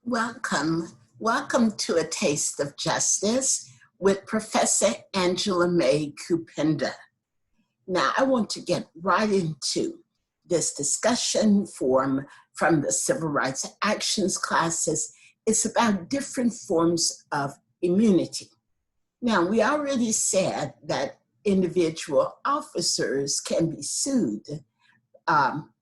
Welcome. Welcome to A Taste of Justice with Professor Angela Mae Kupenda. Now, I want to get right into this discussion from the Civil Rights Actions classes. It's about different forms of immunity. Now, we already said that individual officers can be sued.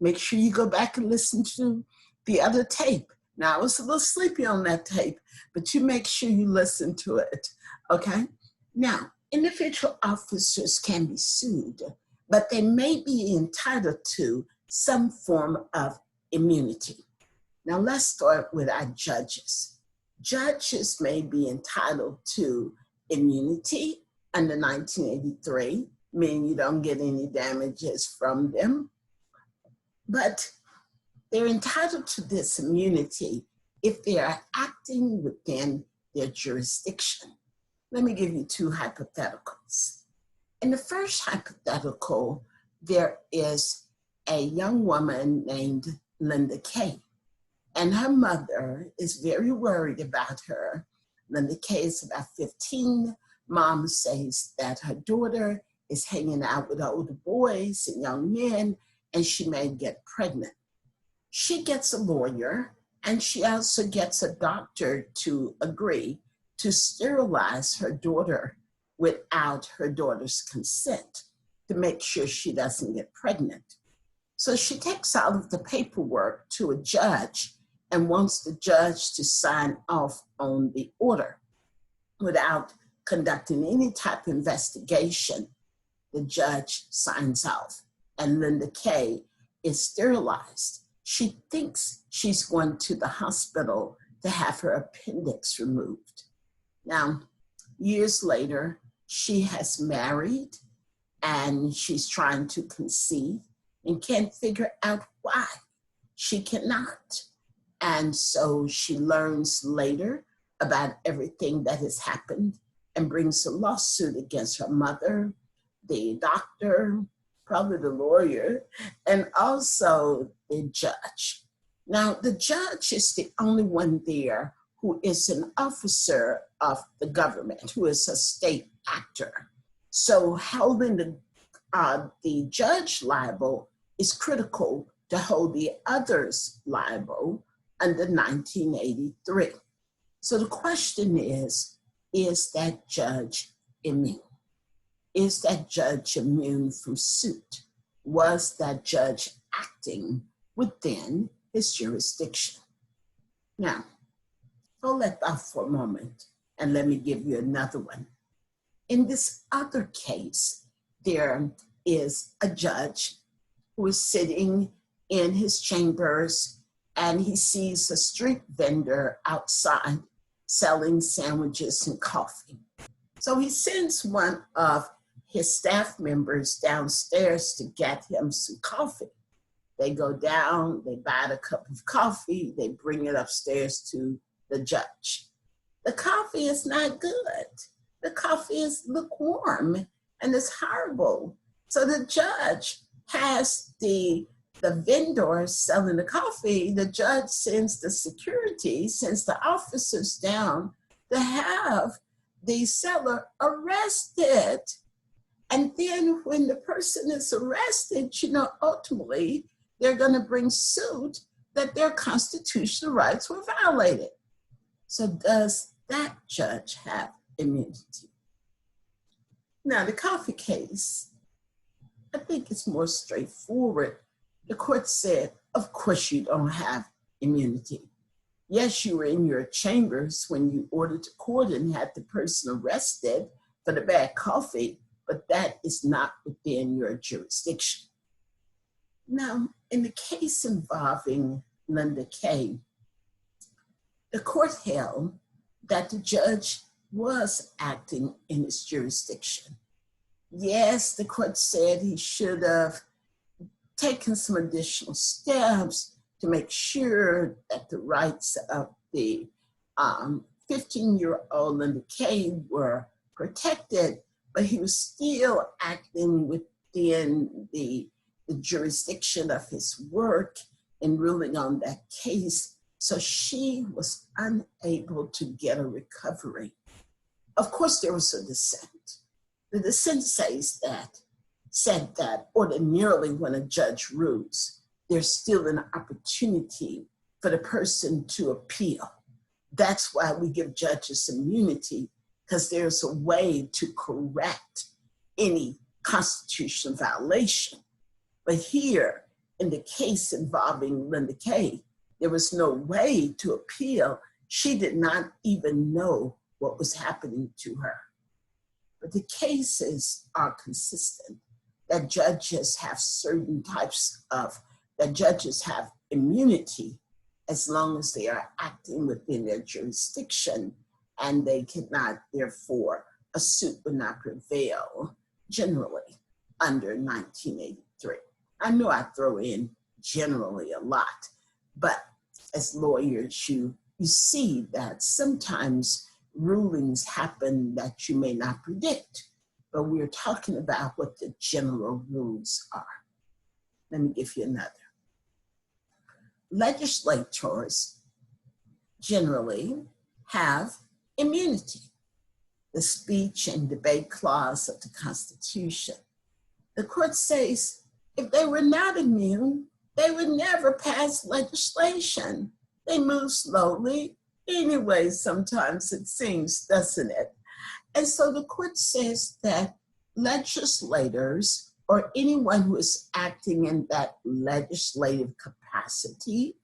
Make sure you go back and listen to the other tape. Now, I was a little sleepy on that tape, but you make sure you listen to it, okay? Now, individual officers can be sued, but they may be entitled to some form of immunity. Now, let's start with our judges. Judges may be entitled to immunity under 1983, meaning you don't get any damages from them, but they're entitled to this immunity if they are acting within their jurisdiction. Let me give you two hypotheticals. In the first hypothetical, there is a young woman named Linda Kay, and her mother is very worried about her. Linda Kay is about 15. Mom says that her daughter is hanging out with older boys and young men, and she may get pregnant. She gets a lawyer, and she also gets a doctor to agree to sterilize her daughter without her daughter's consent to make sure she doesn't get pregnant. So she takes all of the paperwork to a judge and wants the judge to sign off on the order. Without conducting any type of investigation, the judge signs off, and Linda Kay is sterilized. She thinks she's going to the hospital to have her appendix removed. Now, years later, she has married and she's trying to conceive and can't figure out why she cannot. And so she learns later about everything that has happened and brings a lawsuit against her mother, the doctor, probably the lawyer, and also the judge. Now, the judge is the only one there who is an officer of the government, who is a state actor. So holding the judge liable is critical to hold the others liable under 1983. So the question is that judge immune? Is that judge immune from suit? Was that judge acting within his jurisdiction? Now, hold that thought for a moment and let me give you another one. In this other case, there is a judge who is sitting in his chambers and he sees a street vendor outside selling sandwiches and coffee. So he sends one of his staff members downstairs to get him some coffee. They go down, they buy a cup of coffee, they bring it upstairs to the judge. The coffee is not good. The coffee is lukewarm and it's horrible. So the judge has the vendor selling the coffee. The judge sends the security, sends the officers down to have the seller arrested. And then when the person is arrested, ultimately, they're going to bring suit that their constitutional rights were violated. So does that judge have immunity? Now, the coffee case, I think it's more straightforward. The court said, of course you don't have immunity. Yes, you were in your chambers when you ordered to court and had the person arrested for the bad coffee, but that is not within your jurisdiction. Now, in the case involving Linda Kay, the court held that the judge was acting in his jurisdiction. Yes, the court said he should have taken some additional steps to make sure that the rights of the 15-year-old Linda Kay were protected, but he was still acting within the jurisdiction of his work and ruling on that case. So she was unable to get a recovery. Of course, there was a dissent. The dissent said that ordinarily when a judge rules, there's still an opportunity for the person to appeal. That's why we give judges immunity, because there's a way to correct any constitutional violation. But here, in the case involving Linda Kay, there was no way to appeal. She did not even know what was happening to her. But the cases are consistent, that judges have that judges have immunity as long as they are acting within their jurisdiction, and they cannot, therefore, a suit would not prevail generally under 1983. I know I throw in generally a lot, but as lawyers, you see that sometimes rulings happen that you may not predict, but we're talking about what the general rules are. Let me give you another. Legislators generally have immunity, the speech and debate clause of the Constitution. The court says if they were not immune, they would never pass legislation. They move slowly anyway, sometimes it seems, doesn't it? And so the court says that legislators or anyone who is acting in that legislative capacity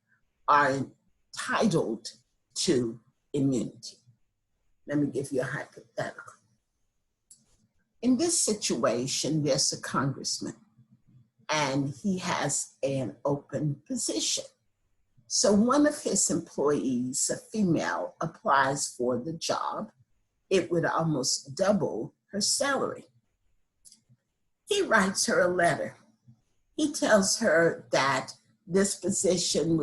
are entitled to immunity. Let me give you a hypothetical. In this situation, there's a congressman, and he has an open position. So one of his employees, a female, applies for the job. It would almost double her salary. He writes her a letter. He tells her that this position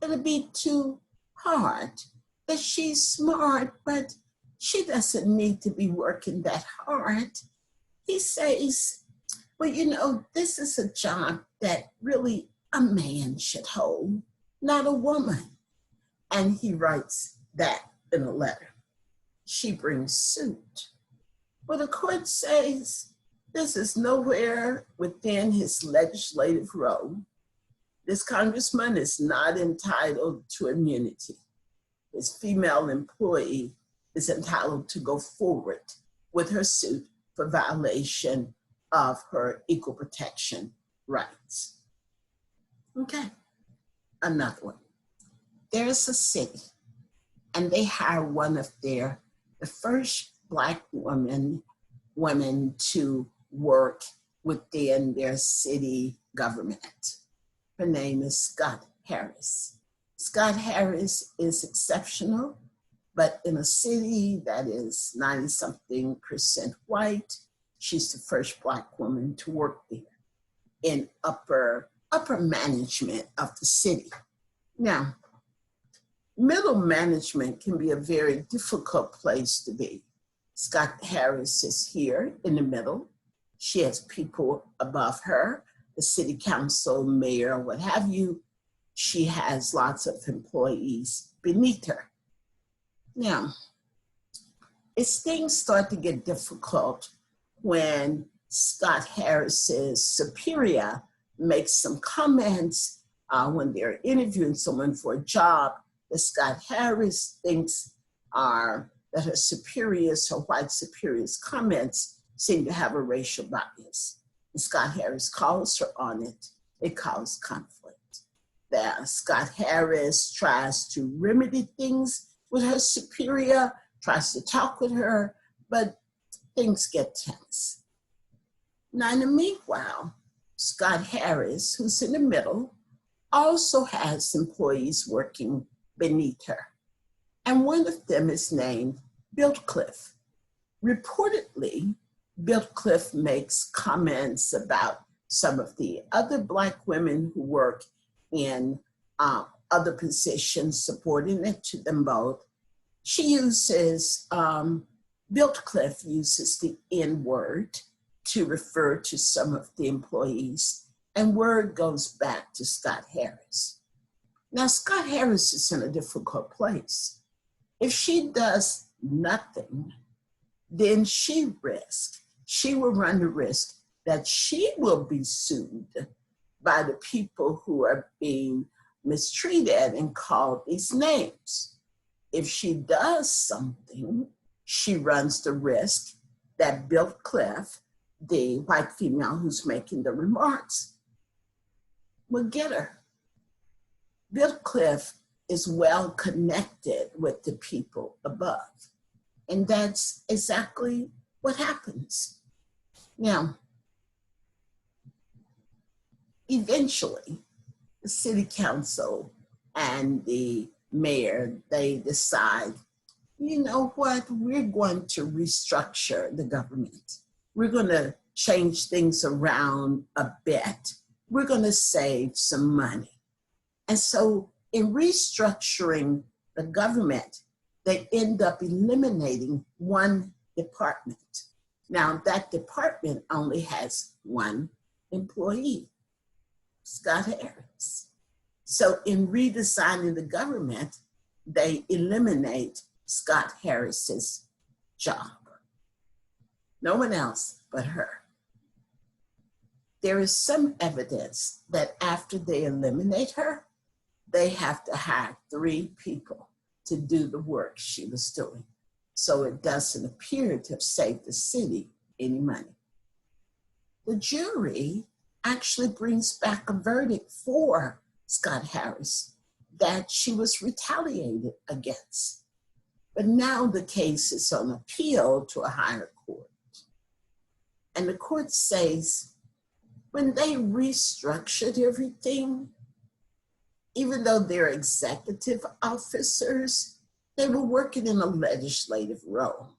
it'll be too hard, that she's smart, but she doesn't need to be working that hard. He says, well, this is a job that really a man should hold, not a woman. And he writes that in a letter. She brings suit. Well, the court says this is nowhere within his legislative role. This congressman is not entitled to immunity. His female employee is entitled to go forward with her suit for violation of her equal protection rights. Okay, another one. There's a city, and they hire one of the first Black women to work within their city government. Her name is Scott Harris. Scott Harris is exceptional, but in a city that is 90-something% white, she's the first Black woman to work there in upper management of the city. Now, middle management can be a very difficult place to be. Scott Harris is here in the middle. She has people above her, the city council, mayor, what have you. She has lots of employees beneath her. Now, as things start to get difficult when Scott Harris's superior makes some comments when they're interviewing someone for a job that Scott Harris thinks that her superiors, her white superiors' comments seem to have a racial bias. And Scott Harris calls her on it. It caused conflict. That Scott Harris tries to remedy things with her superior, tries to talk with her, but things get tense. Now, in the meanwhile, Scott Harris, who's in the middle, also has employees working beneath her. And one of them is named Biltcliff. Reportedly, Biltcliff makes comments about some of the other Black women who work in other positions, subordinate to them both. Biltcliff uses the N-word to refer to some of the employees, and word goes back to Scott Harris. Now, Scott Harris is in a difficult place. If she does nothing, then she will run the risk that she will be sued by the people who are being mistreated and called these names. If she does something, she runs the risk that Bill Cliff, the white female who's making the remarks, will get her. Bill Cliff is well connected with the people above. And that's exactly what happens. Now, eventually, the city council and the mayor, they decide, you know what, we're going to restructure the government. We're going to change things around a bit. We're going to save some money. And so in restructuring the government, they end up eliminating one department. Now that department only has one employee, Scott Harris. So in redesigning the government, they eliminate Scott Harris's job. No one else but her. There is some evidence that after they eliminate her, they have to hire 3 people to do the work she was doing. So it doesn't appear to have saved the city any money. The jury actually brings back a verdict for Scott Harris that she was retaliated against. But now the case is on appeal to a higher court. And the court says, when they restructured everything, even though they're executive officers, they were working in a legislative role.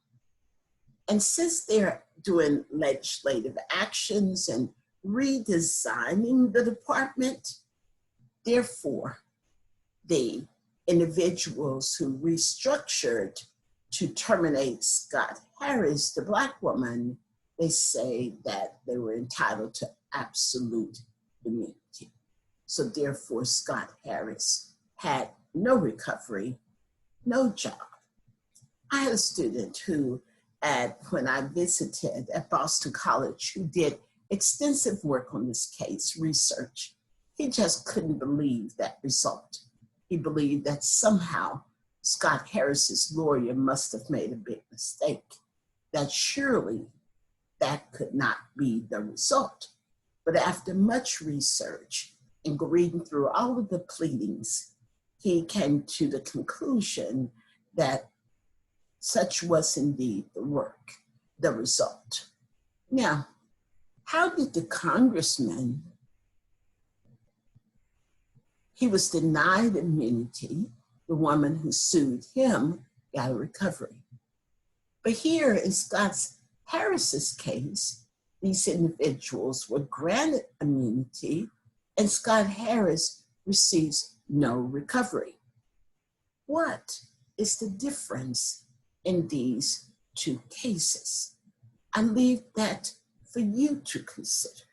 And since they're doing legislative actions and redesigning the department, therefore, the individuals who restructured to terminate Scott Harris, the Black woman, they say that they were entitled to absolute immunity. So therefore, Scott Harris had no recovery, no job. I had a student who, when I visited at Boston College, who did extensive work on this case, research. He just couldn't believe that result. He believed that somehow Scott Harris's lawyer must have made a big mistake, that surely that could not be the result. But after much research and reading through all of the pleadings, he came to the conclusion that such was indeed the result. Now, how did the congressman, he was denied immunity, the woman who sued him got a recovery. But here in Scott Harris's case, these individuals were granted immunity and Scott Harris receives no recovery. What is the difference in these 2 cases? I leave that for you to consider,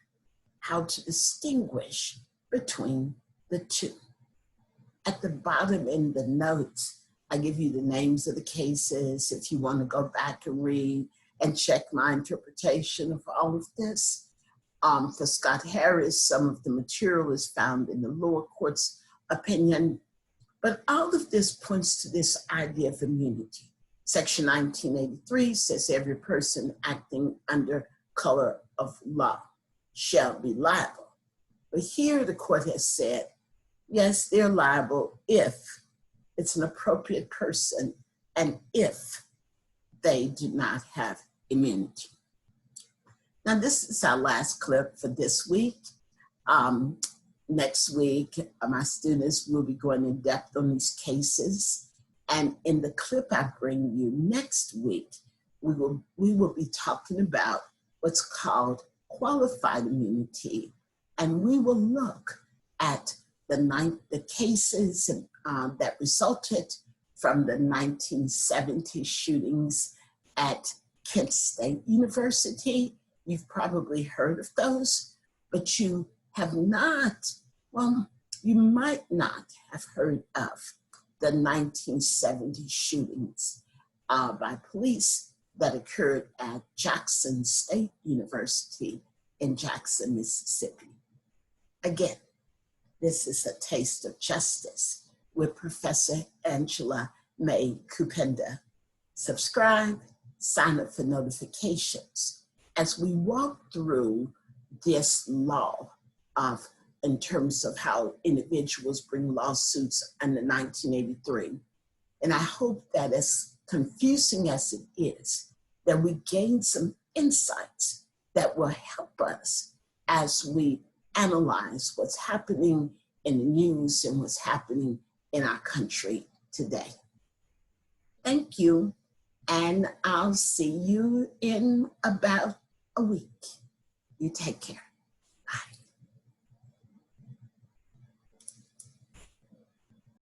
how to distinguish between the 2. At the bottom in the notes, I give you the names of the cases if you want to go back and read and check my interpretation of all of this. For Scott Harris, some of the material is found in the lower court's opinion, but all of this points to this idea of immunity. Section 1983 says every person acting under color of law shall be liable. But here the court has said, yes, they're liable if it's an appropriate person and if they do not have immunity. Now, this is our last clip for this week. Next week, my students will be going in depth on these cases. And in the clip I bring you next week, we will be talking about what's called qualified immunity. And we will look at the cases that resulted from the 1970 shootings at Kent State University. You've probably heard of those, but you have not, well, You might not have heard of the 1970 shootings by police that occurred at Jackson State University in Jackson, Mississippi. Again, this is a taste of justice with Professor Angela Mae Kupenda. Subscribe, sign up for notifications as we walk through this law in terms of how individuals bring lawsuits under 1983. And I hope that, as confusing as it is, that we gain some insights that will help us as we analyze what's happening in the news and what's happening in our country today. Thank you, and I'll see you in about a week. You take care.